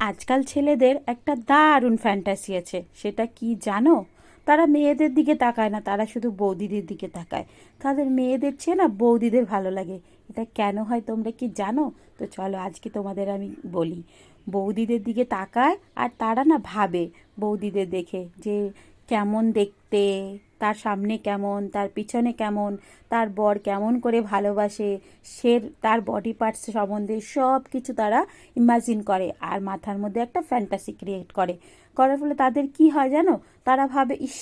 আজকাল ছেলেদের একটা দারুণ ফ্যান্টাসি আছে, সেটা কি জানো? তারা মেয়েদের দিকে তাকায় না, তারা শুধু বৌদিদের দিকে তাকায়। তাদের মেয়েদের চেয়ে না বৌদিদের ভালো লাগে। এটা কেন হয় তোমরা কি জানো? তো চলো আজকে তোমাদের আমি বলি। বৌদিদের দিকে তাকায় আর তারা না ভাবে বৌদিদের দেখে যে কেমন দেখতে, তার সামনে কেমন, তার পিছনে কেমন, তার বর কেমন করে ভালোবাসে, সে তার বডি পার্টস সম্বন্ধে সব কিছু তারা ইমাজিন করে আর মাথার মধ্যে একটা ফ্যান্টাসি ক্রিয়েট করে। করার ফলে তাদের কি হয় জানো? তারা ভাবে, ইস,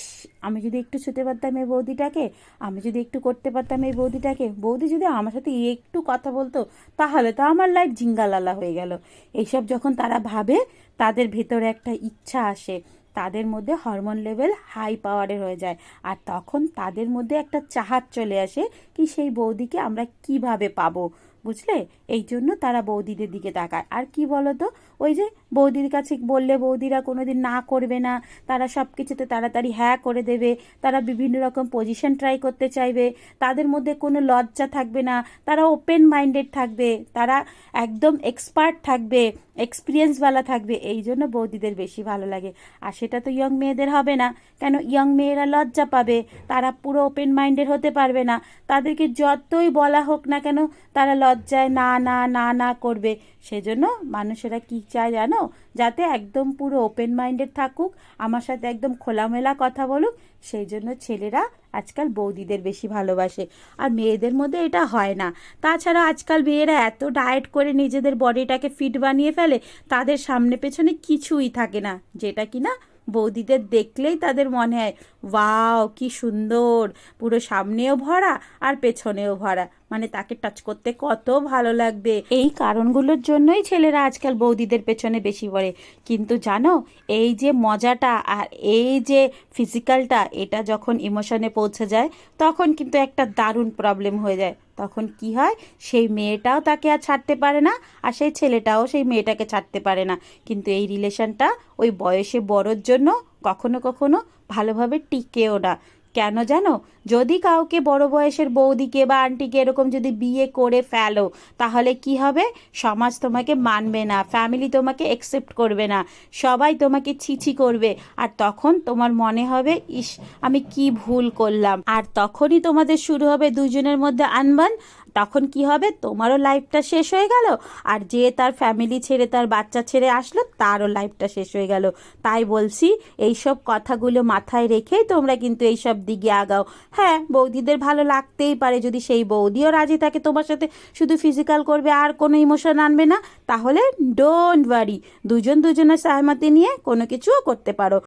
আমি যদি একটু ছুতে পারতাম এই বৌদিটাকে, আমি যদি একটু করতে পারতাম এই বৌদিটাকে, বৌদি যদি আমার সাথে একটু কথা বলতো, তাহলে তো আমার লাইফ জিঙ্গালালা হয়ে গেল। এইসব যখন তারা ভাবে, তাদের ভেতরে একটা ইচ্ছা আসে, তাদের মধ্যে হরমোন লেভেল হাই পাওয়ারের হয়ে যায়। আর তখন তাদের মধ্যে একটা চাহাত চলে আসে কি সেই বৌদিকে আমরা কিভাবে পাবো, বুঝলে? এই জন্য তারা বৌদিদের দিকে তাকায়। আর কি বলো তো, ওই যে বৌদির কাছে বললে বৌদিরা কোনোদিন না করবে না, তারা সব কিছুতে তাড়াতাড়ি হ্যাঁ করে দেবে, তারা বিভিন্ন রকম পজিশন ট্রাই করতে চাইবে, তাদের মধ্যে কোনো লজ্জা থাকবে না, তারা ওপেন মাইন্ডেড থাকবে, তারা একদম এক্সপার্ট থাকবে, এক্সপিরিয়েন্সওয়ালা থাকবে। এই জন্য বৌদিদের বেশি ভালো লাগে। আর সেটা তো ইয়ং মেয়েদের হবে না। কেন? ইয়ং মেয়েরা লজ্জা পাবে, তারা পুরো ওপেন মাইন্ডেড হতে পারবে না। তাদেরকে যতই বলা হোক না কেন, তারা লজ্জায় না না না না করবে। সেজন্য মানুষেরা কি চায় জানো? যাতে একদম পুরো ওপেন মাইন্ডেড থাকুক, আমার সাথে একদম খোলামেলা কথা বলুক। সেই জন্য ছেলেরা আজকাল বৌদিদের বেশি ভালোবাসে, আর মেয়েদের মধ্যে এটা হয় না। তাছাড়া আজকাল মেয়েরা এত ডায়েট করে নিজেদের বডিটাকে ফিট বানিয়ে ফেলে, তাদের সামনে পেছনে কিছুই থাকে না, যেটা কি না বৌদিদের দেখলেই তাদের মনে হয় ওয়াও কি সুন্দর, পুরো সামনেও ভরা আর পেছনেও ভরা, মানে তাকে টাচ করতে কত ভালো লাগবে। এই কারণগুলোর জন্যই ছেলেরা আজকাল বৌদিদের পেছনে বেশি পড়ে। কিন্তু জানো, এই যে মজাটা আর এই যে ফিজিক্যালটা, এটা যখন ইমোশনে পৌঁছে যায়, তখন কিন্তু একটা দারুণ প্রবলেম হয়ে যায়। তখন কি হয়, সেই মেয়েটাও তাকে আর ছাড়তে পারে না, আর সেই ছেলেটাও সেই মেয়েটাকে ছাড়তে পারে না। কিন্তু এই রিলেশনটা ওই বয়সে বড়োর জন্য কখনো কখনো ভালোভাবে টিকেও না। কেন জানো? যদি কাউকে বড় বয়সের বৌদিকে বা আন্টিকে এরকম যদি বিয়ে করে ফেলো, তাহলে কি হবে? সমাজ তোমাকে মানবে না, ফ্যামিলি তোমাকে অ্যাকসেপ্ট করবে না, সবাই তোমাকে ছিছি করবে। আর তখন তোমার মনে হবে, ইস, আমি কি ভুল করলাম। আর তখনই তোমাদের শুরু হবে দুজনের মধ্যে আনবান। তখন কি হবে? তোমারও লাইফটা শেষ হয়ে গেল, আর যে তার ফ্যামিলি ছেড়ে তার বাচ্চা ছেড়ে আসলো, তারও লাইফটা শেষ হয়ে গেল। তাই বলছি, এইসব কথাগুলো মাথায় রেখেই তোমরা কিন্তু এইসব দিকে আগাও। হ্যাঁ, বৌদিদের ভালো লাগতেই পারে, যদি সেই বৌদিও রাজি থাকে তোমার সাথে শুধু ফিজিক্যাল করবে আর কোনো ইমোশন আনবে না, তাহলে ডোন্ট ওয়ারি, দুজন দুজনের সহমতি নিয়ে কোনো কিছুও করতে পারো।